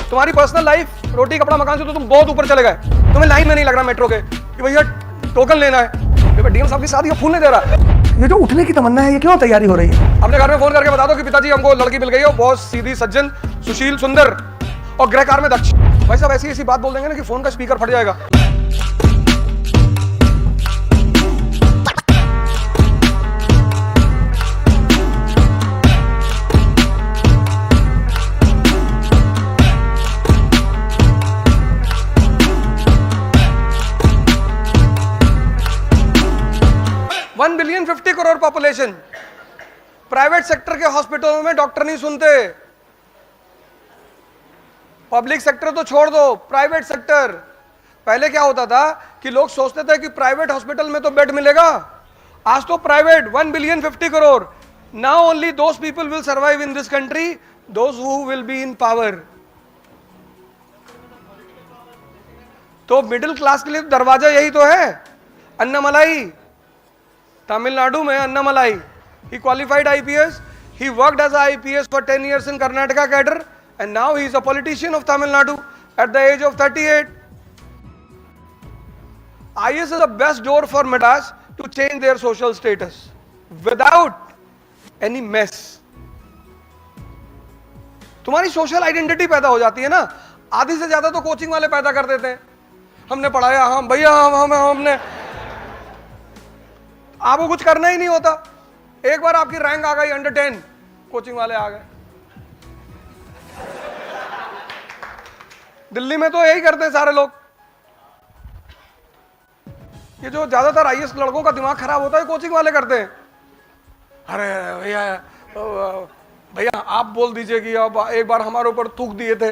तुम्हारी personal life रोटी कपड़ा मकान से तो तुम बहुत ऊपर चले गए। तुम्हें लाइन में नहीं लग रहा मेट्रो के कि भैया टोकन लेना है। डीएम साहब की शादी का फूल नहीं दे रहा। ये जो उठने की तमन्ना है ये क्यों तैयारी हो रही है? अपने घर में फोन करके बता दो कि पिताजी हमको लड़की मिल गई है, बहुत सीधी सज्जन सुशील सुंदर और ग्रह कार में दक्ष। भाई साहब ऐसी ऐसी बात बोल देंगे ना कि फोन का स्पीकर फट जाएगा। One billion 50 crore population, private sector के हॉस्पिटलों में डॉक्टर नहीं सुनते। पब्लिक सेक्टर तो छोड़ दो, प्राइवेट सेक्टर। पहले क्या होता था कि लोग सोचते थे कि प्राइवेट हॉस्पिटल में तो बेड मिलेगा। आज तो private 1 billion 50 crore. Now only those people will survive in this country those who will be in power. तो मिडिल क्लास के लिए दरवाजा यही तो है, अन्नामलाई। तमिलनाडु में Annamalai, he qualified IPS, he worked as a IPS for 10 years in Karnataka cadre and now he is a politician of Tamil Nadu at the age of 38. IS is the best door for Madras to change their social status without any mess. तुम्हारी social identity पैदा हो जाती है ना। आधी से ज्यादा तो कोचिंग वाले पैदा कर देते हैं। हमने पढ़ाया, हम भैया हमने आपको कुछ करना ही नहीं होता। एक बार आपकी रैंक आ गई अंडर 10, कोचिंग वाले आ गए। दिल्ली में तो यही करते हैं सारे लोग। ये जो ज्यादातर आईएएस लड़कों का दिमाग खराब होता है कोचिंग वाले करते हैं। अरे भैया आप बोल दीजिए कि अब एक बार हमारे ऊपर थूक दिए थे।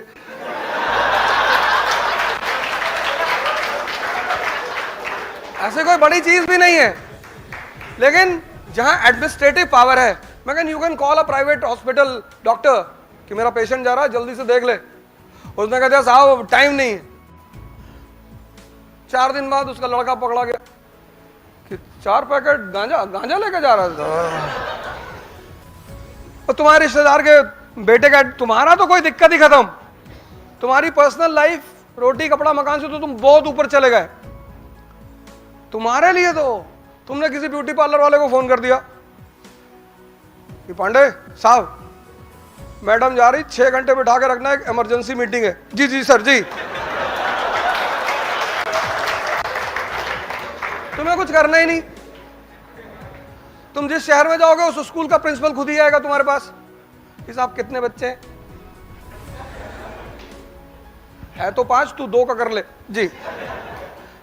ऐसे कोई बड़ी चीज भी नहीं है, लेकिन जहां एडमिनिस्ट्रेटिव पावर है, मैं you can call a private hospital doctor कि मेरा पेशेंट जा रहा है जल्दी से देख ले। उसने कहा साहब टाइम नहीं है। 4 दिन बाद उसका लड़का पकड़ा गया कि 4 पैकेट गांजा लेके जा रहा था। और तुम्हारे रिश्तेदार के बेटे का, तुम्हारा तो कोई दिक्कत ही खत्म। तुम्हारी पर्सनल लाइफ रोटी कपड़ा मकान से तो तुम बहुत ऊपर चले गए। तुम्हारे लिए तो तुमने किसी ब्यूटी पार्लर वाले को फोन कर दिया कि पांडे साहब मैडम जा रही, 6 घंटे बिठा के रखना, एक इमरजेंसी मीटिंग है। जी जी सर जी। तुम्हें कुछ करना ही नहीं। तुम जिस शहर में जाओगे उस स्कूल का प्रिंसिपल खुद ही आएगा तुम्हारे पास कि साहब कितने बच्चे हैं? है तो 5, तू 2 का कर ले। जी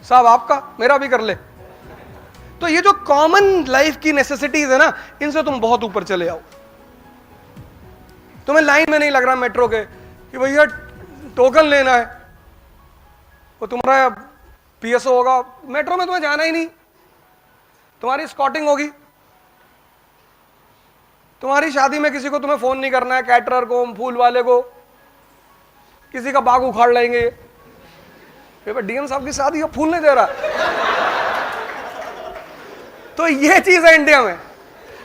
साहब आपका, मेरा भी कर ले। तो ये जो कॉमन लाइफ की नेसेसिटीज है ना, इनसे तुम बहुत ऊपर चले आओ। तुम्हें लाइन में नहीं लग रहा मेट्रो के कि भैया टोकन लेना है, वो तुम्हारा पीएसओ होगा। मेट्रो में तुम्हें जाना ही नहीं। तुम्हारी स्कॉटिंग होगी। तुम्हारी शादी में किसी को तुम्हें फोन नहीं करना है, कैटरर को, फूल वाले को, किसी का बाग उखाड़ लेंगे। डीएम साहब की शादी का फूल नहीं दे रहा। तो ये चीज है इंडिया में।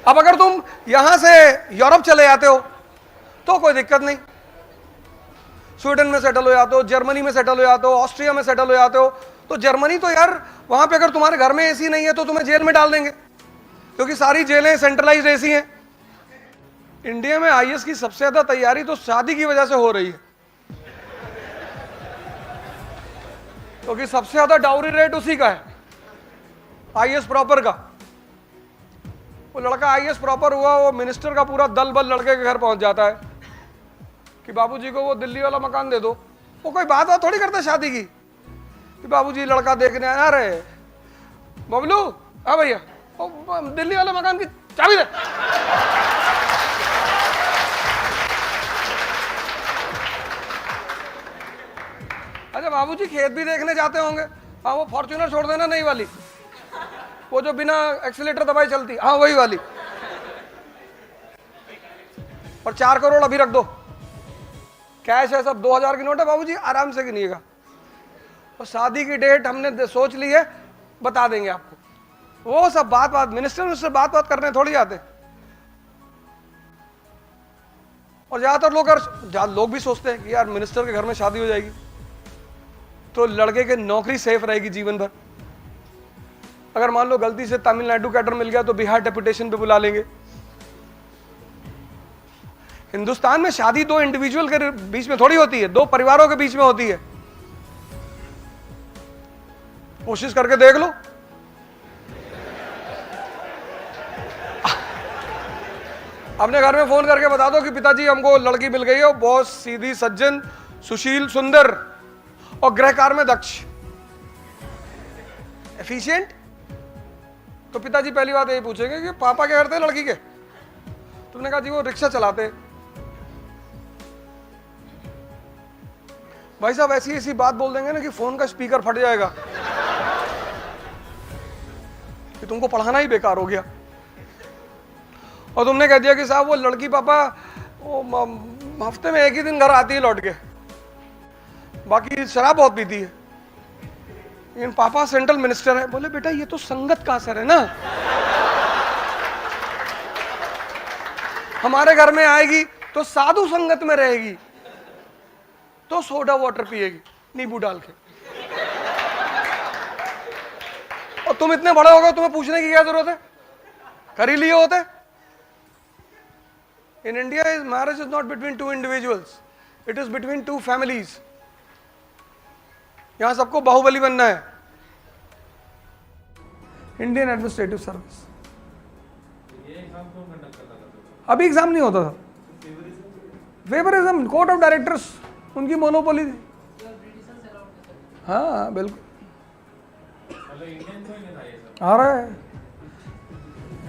अब अगर तुम यहां से यूरोप चले जाते हो तो कोई दिक्कत नहीं, स्वीडन में सेटल हो जाते हो, जर्मनी में सेटल हो जाते हो, ऑस्ट्रिया में सेटल हो जाते हो। तो जर्मनी तो यार वहां पे अगर तुम्हारे घर में एसी नहीं है तो तुम्हें जेल में डाल देंगे, क्योंकि सारी जेलें सेंट्रलाइज्ड एसी हैं। इंडिया में आईएएस की सबसे ज्यादा तैयारी तो शादी की वजह से हो रही है, क्योंकि सबसे ज्यादा डाउरी रेट उसी का है, आईएएस प्रॉपर का। वो लड़का आईएएस प्रॉपर हुआ, वो मिनिस्टर का पूरा दल बल लड़के के घर पहुंच जाता है कि बाबूजी को वो दिल्ली वाला मकान दे दो। वो कोई बात थोड़ी करता शादी की कि बाबूजी लड़का देखने आया। अरे बबलू, हाँ भैया, दिल्ली वाले मकान की चाबी दे। अच्छा बाबूजी खेत भी देखने जाते होंगे। हाँ वो फॉर्च्यूनर छोड़ देना, नई वाली, वो जो बिना एक्सीलेटर दबाए चलती, हाँ वही वाली। और 4 करोड़ अभी रख दो, कैश है सब, 2000 की नोट है बाबूजी, आराम से गिनिएगा। और शादी की डेट हमने सोच ली है, बता देंगे आपको। वो सब बात मिनिस्टर से बात करने थोड़ी आते। और ज़्यादातर लोग भी सोचते हैं कि यार मिनिस्टर के घर में शादी हो जाएगी तो लड़के की नौकरी सेफ रहेगी जीवन भर। अगर मान लो गलती से तमिलनाडु कैडर मिल गया तो बिहार डेपुटेशन पे बुला लेंगे। हिंदुस्तान में शादी दो इंडिविजुअल के बीच में थोड़ी होती है, दो परिवारों के बीच में होती है। कोशिश करके देख लो। अपने घर में फोन करके बता दो कि पिताजी हमको लड़की मिल गई है, बहुत सीधी, सज्जन, सुशील, सुंदर और गृहकार में दक्ष, एफिशिएंट। तो पिताजी पहली बात यही पूछेंगे कि पापा क्या करते हैं लड़की के? तुमने कहा जी वो रिक्शा चलाते। भाई साहब ऐसी ऐसी बात बोल देंगे ना कि फोन का स्पीकर फट जाएगा कि तुमको पढ़ाना ही बेकार हो गया। और तुमने कह दिया कि साहब वो लड़की पापा वो हफ्ते में एक ही दिन घर आती है लौट के, बाकी शराब बहुत पीती है, लेकिन पापा सेंट्रल मिनिस्टर है। बोले बेटा ये तो संगत का असर है ना, हमारे घर में आएगी तो साधु संगत में रहेगी तो सोडा वाटर पिएगी नींबू डाल के। और तुम इतने बड़े हो गए, तुम्हें पूछने की क्या जरूरत है? कर ही लिए होते। In India marriage is not between two individuals, it is between two families. यहां सबको बाहुबली बनना है। इंडियन एडमिनिस्ट्रेटिव सर्विस अभी एग्जाम नहीं होता था। फेवरिज्म, कोर्ट ऑफ डायरेक्टर्स उनकी मोनोपोली थी। हाँ बिल्कुल आ रहा है,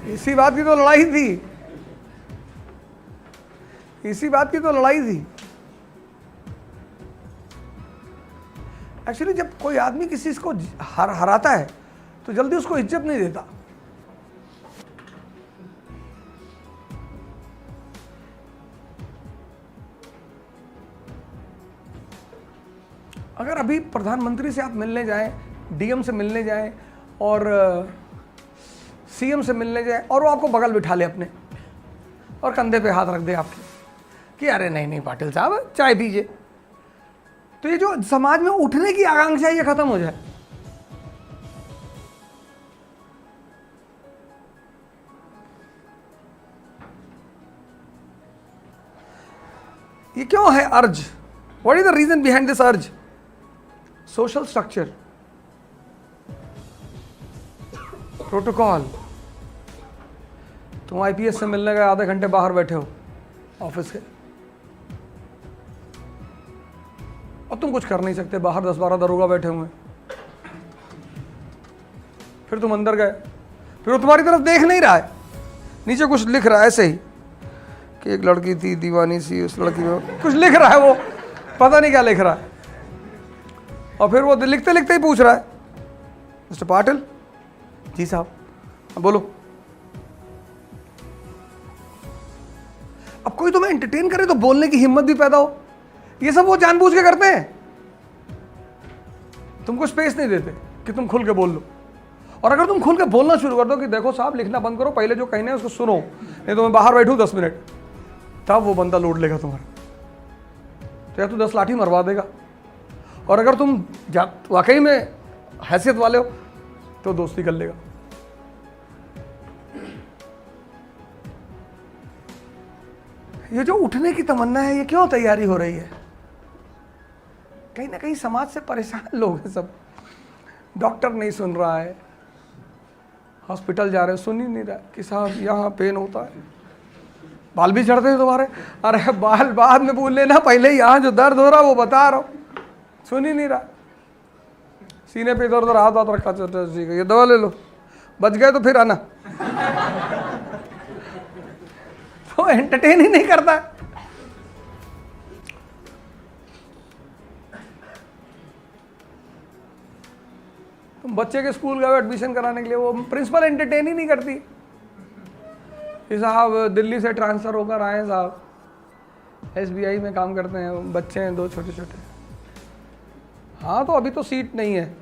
इसी बात की तो लड़ाई थी, इसी बात की तो लड़ाई थी। एक्चुअली जब कोई आदमी किसी को हराता है तो जल्दी उसको इज्जत नहीं देता। अगर अभी प्रधानमंत्री से आप मिलने जाएं, डीएम से मिलने जाएं और सीएम से मिलने जाएं और वो आपको बगल बिठा ले अपने और कंधे पे हाथ रख दे आपके कि अरे नहीं नहीं पाटिल साहब चाय पीजिए, तो ये जो समाज में उठने की आकांक्षा ये खत्म हो जाए। ये क्यों है urge? What is the reason behind this urge? Social structure, protocol. तुम आईपीएस से मिलने गए, आधे घंटे बाहर बैठे हो ऑफिस के और तुम कुछ कर नहीं सकते, बाहर 10-12 दरोगा बैठे हुए। फिर तुम अंदर गए, फिर वो तुम्हारी तरफ देख नहीं रहा है, नीचे कुछ लिख रहा है ऐसे ही कि एक लड़की थी दीवानी सी, उस लड़की में कुछ लिख रहा है, वो पता नहीं क्या लिख रहा है। और फिर वो लिखते लिखते ही पूछ रहा है, मिस्टर पाटिल जी साहब बोलो। अब कोई तुम्हें एंटरटेन करे तो बोलने की हिम्मत भी पैदा हो। ये सब वो जानबूझ के करते हैं, तुमको स्पेस नहीं देते कि तुम खुल के बोल लो। और अगर तुम खुल के बोलना शुरू कर दो कि देखो साहब लिखना बंद करो, पहले जो कहने हैं उसको सुनो, नहीं तो मैं बाहर बैठूं 10 मिनट, तब वो बंदा लोड लेगा तुम्हारा। तो या तो 10 लाठी मरवा देगा, और अगर तुम वाकई में हैसियत वाले हो तो दोस्ती कर लेगा। ये जो उठने की तमन्ना है, ये क्यों तैयारी हो रही है? कहीं ना कहीं समाज से परेशान लोग हैं सब। डॉक्टर नहीं सुन रहा है, हॉस्पिटल जा रहे हो, सुन ही नहीं रहा कि साहब यहाँ पेन होता है, बाल भी झड़ते हैं तुम्हारे। अरे बाल बाद में भूल लेना, पहले यहाँ जो दर्द हो रहा वो बता रहा हूँ, सुन ही नहीं रहा। सीने पे इधर उधर हाथ हाथ रखा, ठीक है ये दवा ले लो, बच गए तो फिर आना। तो एंटरटेन ही नहीं करता। तुम बच्चे के स्कूल गए एडमिशन कराने के लिए, वो प्रिंसिपल एंटरटेन ही नहीं करती कि साहब दिल्ली से ट्रांसफर होकर आए साहब, एसबीआई में काम करते हैं, बच्चे हैं 2 छोटे छोटे। हाँ तो अभी तो सीट नहीं है,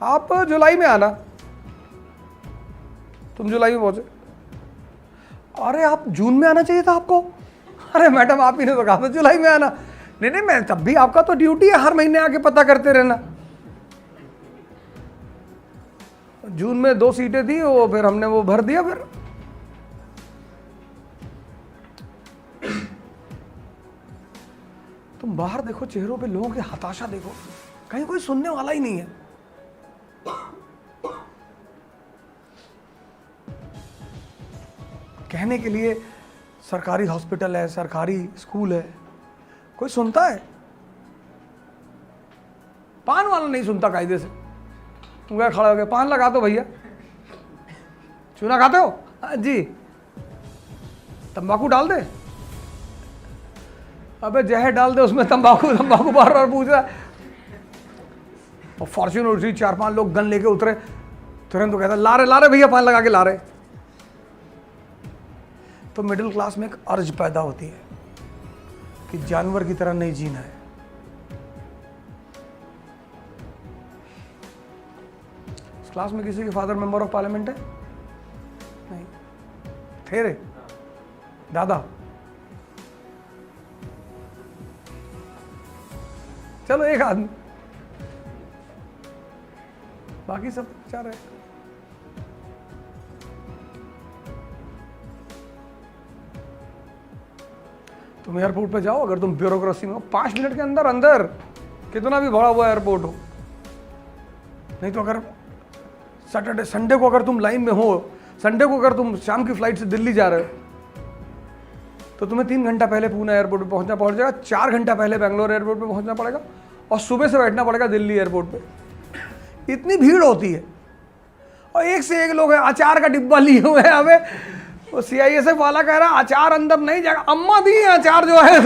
आप जुलाई में आना। तुम जुलाई में पहुंचे, अरे आप जून में आना चाहिए था आपको। अरे मैडम आप ही ने तो कहा था जुलाई में आना। नहीं नहीं मैं तब भी, आपका तो ड्यूटी है हर महीने आके पता करते रहना। जून में 2 सीटें थी, वो फिर हमने वो भर दिया। फिर तुम बाहर देखो, चेहरों पे लोगों की हताशा देखो, कहीं कोई सुनने वाला ही नहीं है। कहने के लिए सरकारी हॉस्पिटल है, सरकारी स्कूल है, कोई सुनता है? पान वाला नहीं सुनता कायदे से। तुम क्या खड़ा हो गया, पान लगा दो भैया। चूना खाते हो? हाँ जी। तंबाकू डाल दे? अबे जहर डाल दे उसमें, तंबाकू तंबाकू बार बार पूछ रहा है। और फॉर्च्यूनर उठी, 4-5 लोग गन लेके उतरे, तुरंत तो कहता ला रहे भैया, पान लगा के ला रहे। तो मिडिल क्लास में एक अर्ज पैदा होती है कि जानवर की तरह नहीं जीना है। इस क्लास में किसी के फादर मेंबर ऑफ पार्लियामेंट है? नहीं थे रे दादा। चलो एक आदमी, बाकी सब बेचारे। तुम एयरपोर्ट पे जाओ, अगर तुम ब्यूरोक्रेसी में हो, 5 मिनट के अंदर अंदर, कितना भी बड़ा हुआ एयरपोर्ट हो। नहीं तो अगर सैटरडे संडे को अगर तुम लाइन में हो, संडे को अगर तुम शाम की फ्लाइट से दिल्ली जा रहे हो, तो तुम्हें 3 घंटा पहले पुणे एयरपोर्ट पे पहुंचना पड़ जाएगा, 4 घंटा पहले बेंगलोर एयरपोर्ट पे पहुंचना पड़ेगा, और सुबह से बैठना पड़ेगा दिल्ली एयरपोर्ट पे। इतनी भीड़ होती है, और एक से एक लोग हैं अचार का डिब्बा लिए हुए हैं। हमें वो CISF वाला कह रहा अचार अंदर नहीं जाएगा। अम्मा दी है अचार जो है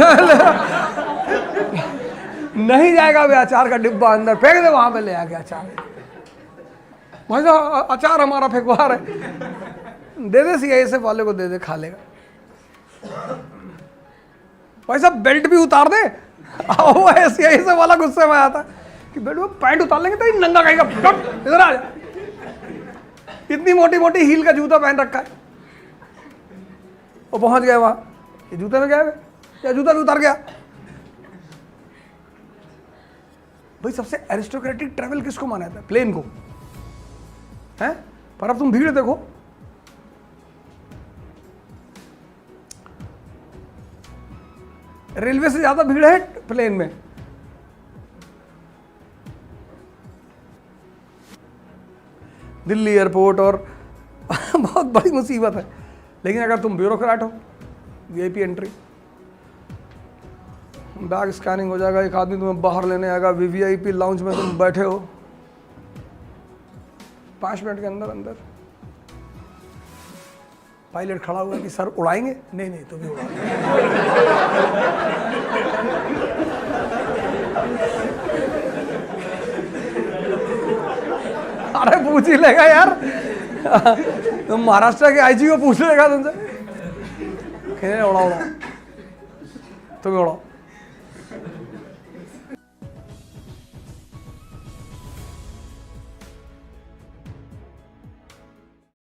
नहीं जाएगा वे अचार का डिब्बा अंदर, फेंक दे वहां पे ले आके अचार। भाई साहब अचार हमारा फेंकवा रहे, दे दे CISF वाले को, दे दे, खा लेगा। भाई साहब बेल्ट भी उतार दे। वो CISF वाला गुस्से में आता कि बेल्ट में पैंट उतार लेंगे तो नंगा कहेगा, इधर आ जा। इतनी मोटी मोटी हील का जूता पहन रखा है। वो पहुंच गए वहां, ये जूते में गए या जूता भी उतार गया। भाई सबसे एरिस्टोक्रेटिक ट्रैवल किसको माना जाता है? प्लेन को, है? पर अब तुम भीड़ देखो, रेलवे से ज्यादा भीड़ है प्लेन में। दिल्ली एयरपोर्ट और बहुत बड़ी मुसीबत है। लेकिन अगर तुम ब्यूरोक्रेट हो, VIP एंट्री, बैग स्कैनिंग हो जाएगा, एक आदमी तुम्हें बाहर लेने आएगा, VVIP लाउंज में तुम बैठे हो, 5 मिनट के अंदर अंदर पायलट खड़ा हुआ कि सर उड़ाएंगे? नहीं नहीं, तो भी उड़ा। अरे पूछ ही लेगा यार, तुम महाराष्ट्र के IG को पूछ लेगा तुमसे, उड़ाओ, तुम्हें उड़ाओ।